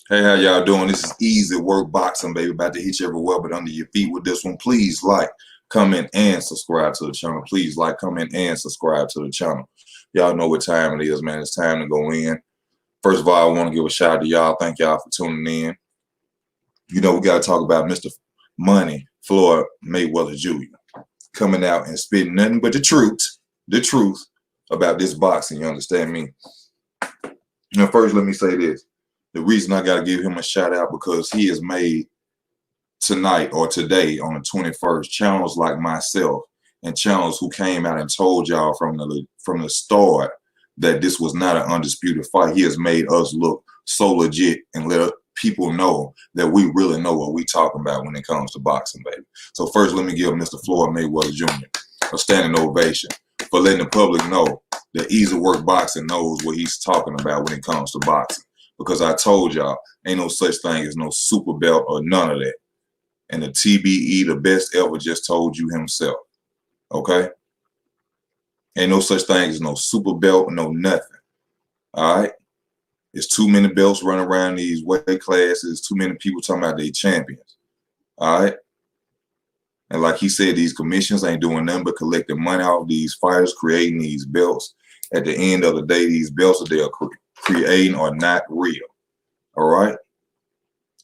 Hey, how y'all doing? This is Easy Work Boxing, baby. About to hit you everywhere, but under your feet with this one. Please like, comment, and subscribe to the channel. Please like, comment, and subscribe to the channel. Y'all know what time it is, man. It's time to go in. First of all, I want to give a shout out to y'all. Thank y'all for tuning in. You know, we got to talk about Mr. Money, Floyd Mayweather Jr. coming out and spitting nothing but the truth about this boxing. You understand me? Now, first, let me say this. The reason I got to give him a shout out because he has made tonight or today on the 21st channels like myself and channels who came out and told y'all from the start that this was not an undisputed fight. He has made us look so legit and let people know that we really know what we talking about when it comes to boxing, baby. So first, let me give Mr. Floyd Mayweather Jr. a standing ovation for letting the public know that Easy Work Boxing knows what he's talking about when it comes to boxing. Because I told y'all, ain't no such thing as no super belt or none of that. And the TBE, the best ever, just told you himself. Okay? Ain't no such thing as no super belt, no nothing. All right? There's too many belts running around these weight classes. Too many people talking about they champions. All right? And like he said, these commissions ain't doing nothing but collecting money off these fighters, creating these belts. At the end of the day, these belts that they're creating are not real. All right?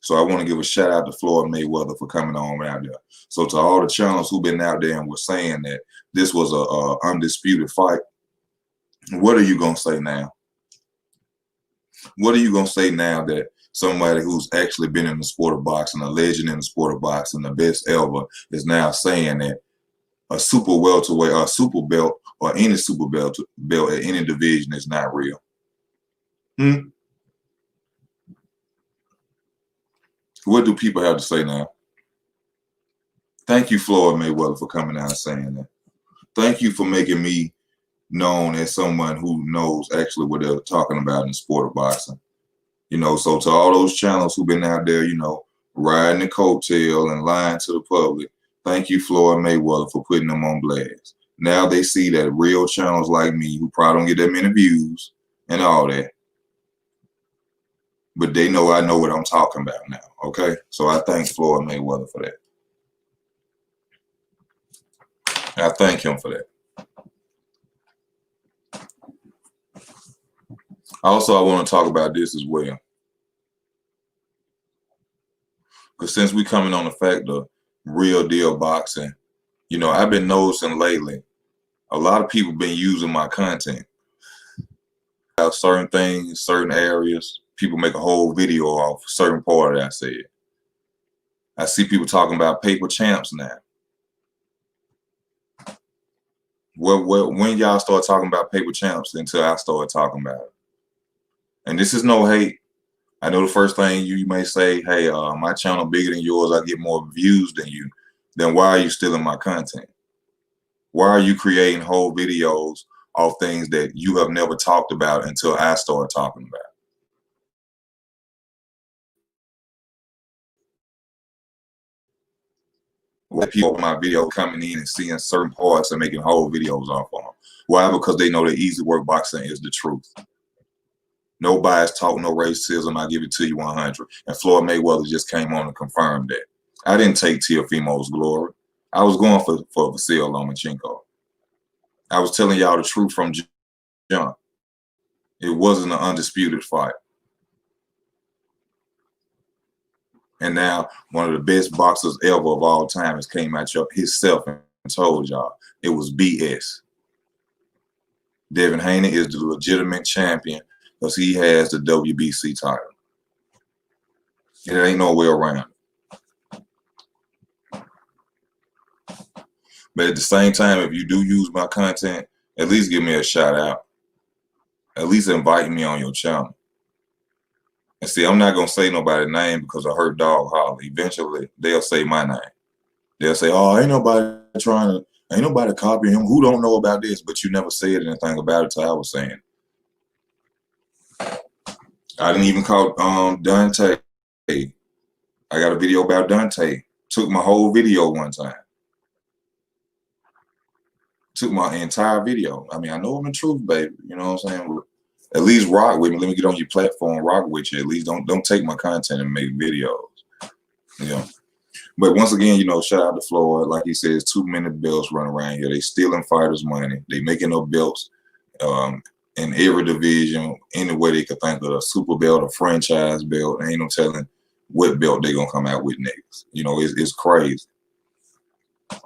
So I want to give a shout out to Floyd Mayweather for coming on out there. So to all the channels who've been out there and were saying that this was a undisputed fight, what are you going to say now? What are you going to say now that somebody who's actually been in the sport of boxing, a legend in the sport of boxing, the best ever, is now saying that a super welterweight or a super belt or any super belt at any division is not real? What do people have to say now? Thank you, Floyd Mayweather, for coming out and saying that. Thank you for making me known as someone who knows actually what they're talking about in the sport of boxing. You know, so to all those channels who've been out there, you know, riding the coattail and lying to the public, thank you, Floyd Mayweather, for putting them on blast. Now they see that real channels like me, who probably don't get that many views and all that, but they know I know what I'm talking about now, okay? So I thank Floyd Mayweather for that. I thank him for that. Also, I want to talk about this as well. Because since we coming on the fact of real deal boxing, you know, I've been noticing lately, a lot of people been using my content. About certain things, certain areas, people make a whole video off a certain part that I said. I see people talking about paper champs now. When y'all start talking about paper champs until I start talking about it? And this is no hate. I know the first thing you may say, hey, my channel bigger than yours, I get more views than you. Then why are you stealing my content? Why are you creating whole videos of things that you have never talked about until I start talking about? Why people on my video coming in and seeing certain parts and making whole videos off of them? Why? Because they know that Easy Work Boxing is the truth. No bias talk, no racism. I give it to you 100. And Floyd Mayweather just came on and confirmed that. I didn't take Teofimo's glory. I was going for Vasil Lomachenko. I was telling y'all the truth from jump. It wasn't an undisputed fight. And now one of the best boxers ever of all time has came out himself and told y'all it was BS. Devin Haney is the legitimate champion because he has the WBC title. It ain't no way around it. But at the same time, if you do use my content, at least give me a shout out. At least invite me on your channel. And see, I'm not going to say nobody's name because I heard Dog Holler. Eventually, they'll say my name. They'll say, oh, ain't nobody copying him. Who don't know about this? But you never said anything about it till I was saying. I didn't even call Dante. I got a video about Dante. Took my whole video one time. Took my entire video. I mean, I know I'm the truth, baby. You know what I'm saying? At least rock with me. Let me get on your platform, rock with you. At least don't take my content and make videos. You know. But once again, you know, shout out to Floyd. Like he says, too many belts running around here. They stealing fighters' money. They making up belts in every division, any way they could think of, a super belt, a franchise belt. Ain't no telling what belt they gonna come out with next. You know, it's crazy.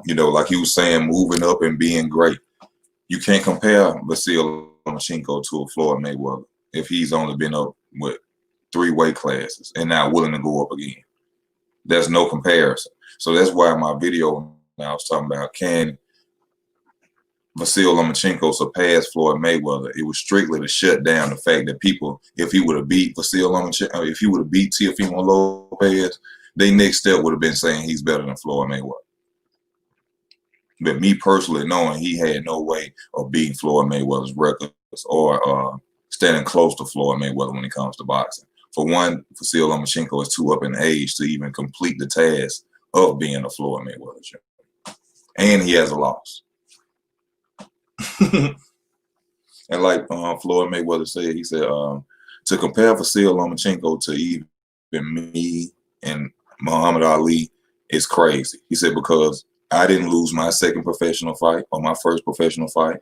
You know, like he was saying, moving up and being great. You can't compare Vasil Lomachenko to a Floyd Mayweather if he's only been up with 3 weight classes and not willing to go up again. There's no comparison. So that's why my video now I was talking about, can Vasil Lomachenko surpass Floyd Mayweather? It was strictly to shut down the fact that people, if he would have beat Vasil Lomachenko, if he would have beat Teofimo Lopez, their next step would have been saying he's better than Floyd Mayweather. But me personally knowing he had no way of beating Floyd Mayweather's records or standing close to Floyd Mayweather when it comes to boxing. For one, Vasil Lomachenko is too up in age to even complete the task of being a Floyd Mayweather champion. And he has a loss. And like Floyd Mayweather said, he said, to compare Vasil Lomachenko to even me and Muhammad Ali is crazy. He said, because I didn't lose my second professional fight or my first professional fight,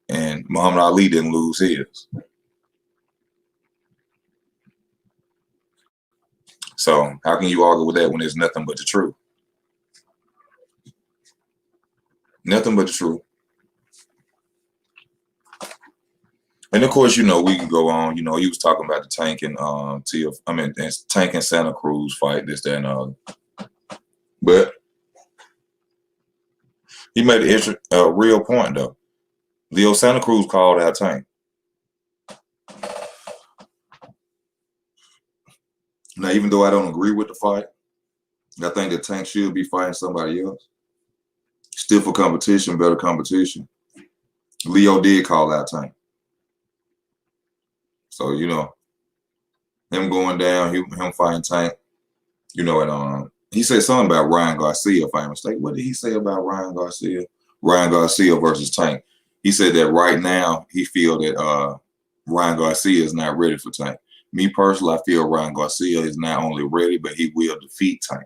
and Muhammad Ali didn't lose his. So how can you argue with that when there's nothing but the truth? Nothing but the truth. And of course, you know, we can go on. You know, he was talking about the Tank and Tank and Santa Cruz fight, this, that, and other. But he made a real point though. Leo Santa Cruz called out Tank. Now, even though I don't agree with the fight, I think that Tank should be fighting somebody else. Still for competition, better competition. Leo did call out Tank. So, you know, him going down, him fighting Tank, you know, and he said something about Ryan Garcia, if I'm mistaken. What did he say about Ryan Garcia? Ryan Garcia versus Tank. He said that right now he feel that Ryan Garcia is not ready for Tank. Me personally, I feel Ryan Garcia is not only ready, but he will defeat Tank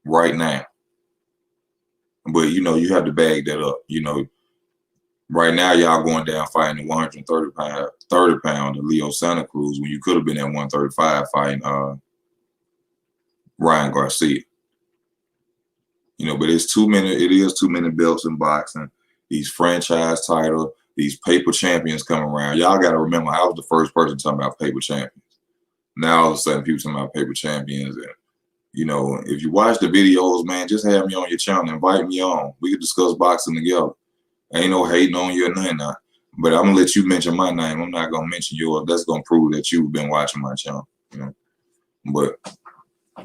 right now. But, you know, you have to bag that up. You know, right now y'all going down fighting 130 pounder Leo Santa Cruz when you could have been at 135 fighting Ryan Garcia. You know, but it is too many belts in boxing. These franchise titles, these paper champions coming around. Y'all got to remember, I was the first person talking about paper champions. Now all of a sudden people talking about paper champions. And, you know, if you watch the videos, man, just have me on your channel. Invite me on. We can discuss boxing together. Ain't no hating on you or nothing. But I'm going to let you mention my name. I'm not going to mention yours. That's going to prove that you've been watching my channel. You know? But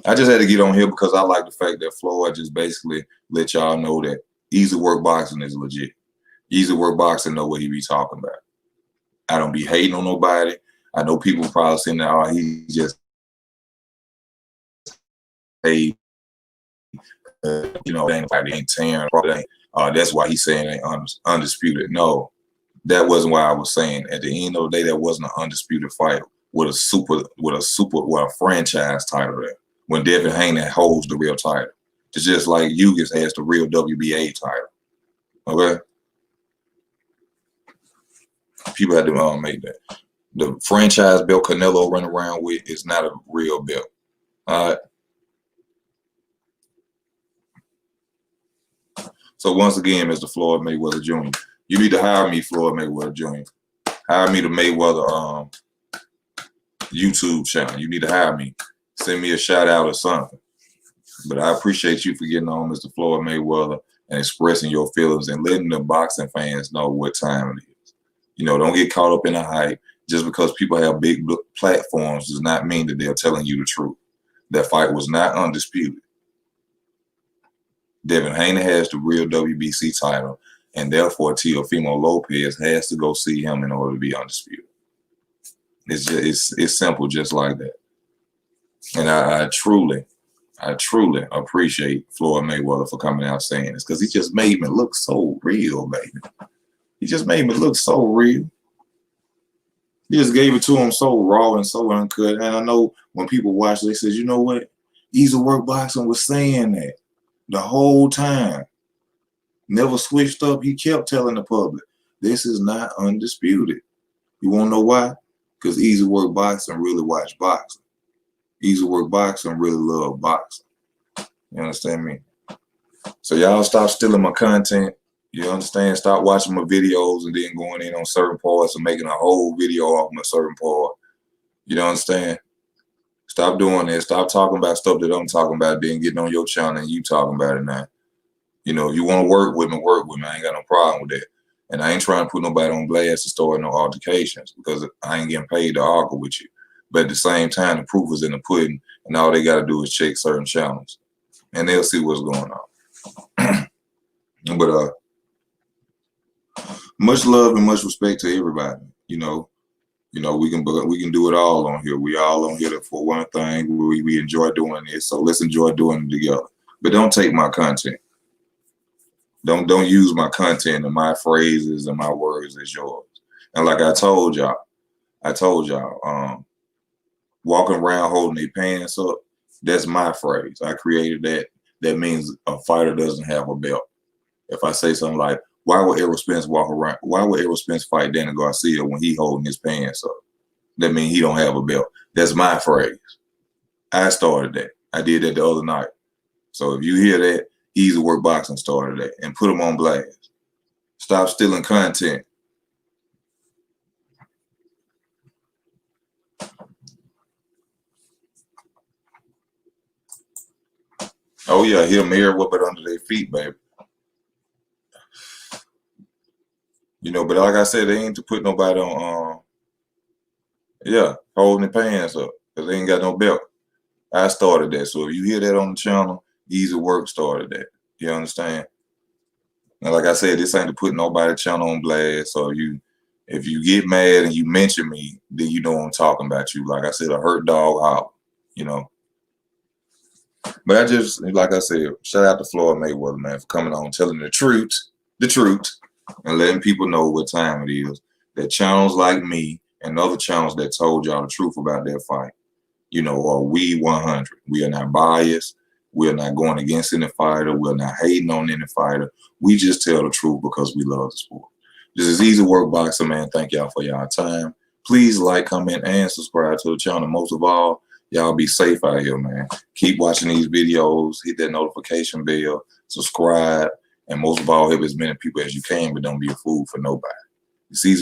I just had to get on here because I like the fact that Floyd just basically let y'all know that easy work boxing is legit. Easy work boxing know what he be talking about. I don't be hating on nobody. I know people probably saying that, oh, he just you know, they ain't tearing. That's why he's saying ain't undisputed. No, that wasn't why I was saying. At the end of the day, that wasn't an undisputed fight with a franchise title there. When Devin Haney holds the real title. It's just like Hughes has the real WBA title. Okay? People had to make that. The franchise belt Canelo running around with is not a real belt. All right? So once again, Mr. Floyd Mayweather Jr., you need to hire me, Floyd Mayweather Jr. Hire me to Mayweather YouTube channel. You need to hire me. Send me a shout out or something. But I appreciate you for getting on, Mr. Floyd Mayweather, and expressing your feelings and letting the boxing fans know what time it is. You know, don't get caught up in the hype. Just because people have big platforms does not mean that they're telling you the truth. That fight was not undisputed. Devin Haney has the real WBC title, and therefore Teofimo Lopez has to go see him in order to be undisputed. It's simple, just like that. And I truly appreciate Floyd Mayweather for coming out saying this, because he just made me look so real, baby. He just made me look so real. He just gave it to him so raw and so uncut. And I know when people watch, they said, you know what? Easy Work Boxing was saying that the whole time. Never switched up. He kept telling the public, this is not undisputed. You want to know why? Because Easy Work Boxing really watch boxing. Easy Work Boxing really love boxing. You understand me? So y'all stop stealing my content. You understand? Stop watching my videos and then going in on certain parts and making a whole video off my certain part. You don't understand? Stop doing that. Stop talking about stuff that I'm talking about, then getting on your channel and you talking about it now. You know, if you want to work with me, work with me. I ain't got no problem with that. And I ain't trying to put nobody on blast to start no altercations because I ain't getting paid to argue with you. But at the same time, the proof is in the pudding, and all they got to do is check certain channels, and they'll see what's going on. But much love and much respect to everybody. You know, we can do it all on here. We all on here for one thing. We enjoy doing this, so let's enjoy doing it together. But don't take my content. Don't use my content and my phrases and my words as yours. And like I told y'all, walking around holding their pants up, that's my phrase. I created that. That means a fighter doesn't have a belt. If I say something like, why would Errol Spence walk around? Why would Errol Spence fight Danny Garcia when he holding his pants up? That means he don't have a belt. That's my phrase. I started that. I did that the other night. So if you hear that, Easy Work Boxing started that, and put them on blast. Stop stealing content. Oh yeah, he'll mirror whip it under their feet, baby. You know, but like I said, they ain't to put nobody on, holding their pants up, because they ain't got no belt. I started that. So if you hear that on the channel, Easy Work started that. You understand? And like I said, this ain't to put nobody's channel on blast. So if you get mad and you mention me, then you know I'm talking about you. Like I said, a hurt dog howl, you know. But I just, like I said, shout out to Floyd Mayweather, man, for coming on, telling the truth, and letting people know what time it is. That channels like me and other channels that told y'all the truth about their fight, you know, are we 100. We are not biased. We are not going against any fighter. We're not hating on any fighter. We just tell the truth because we love the sport. This is Easy Work Boxing, man. Thank y'all for y'all time. Please like, comment, and subscribe to the channel. Most of all, y'all be safe out here, man. Keep watching these videos. Hit that notification bell. Subscribe. And most of all, help as many people as you can, but don't be a fool for nobody. It's Easy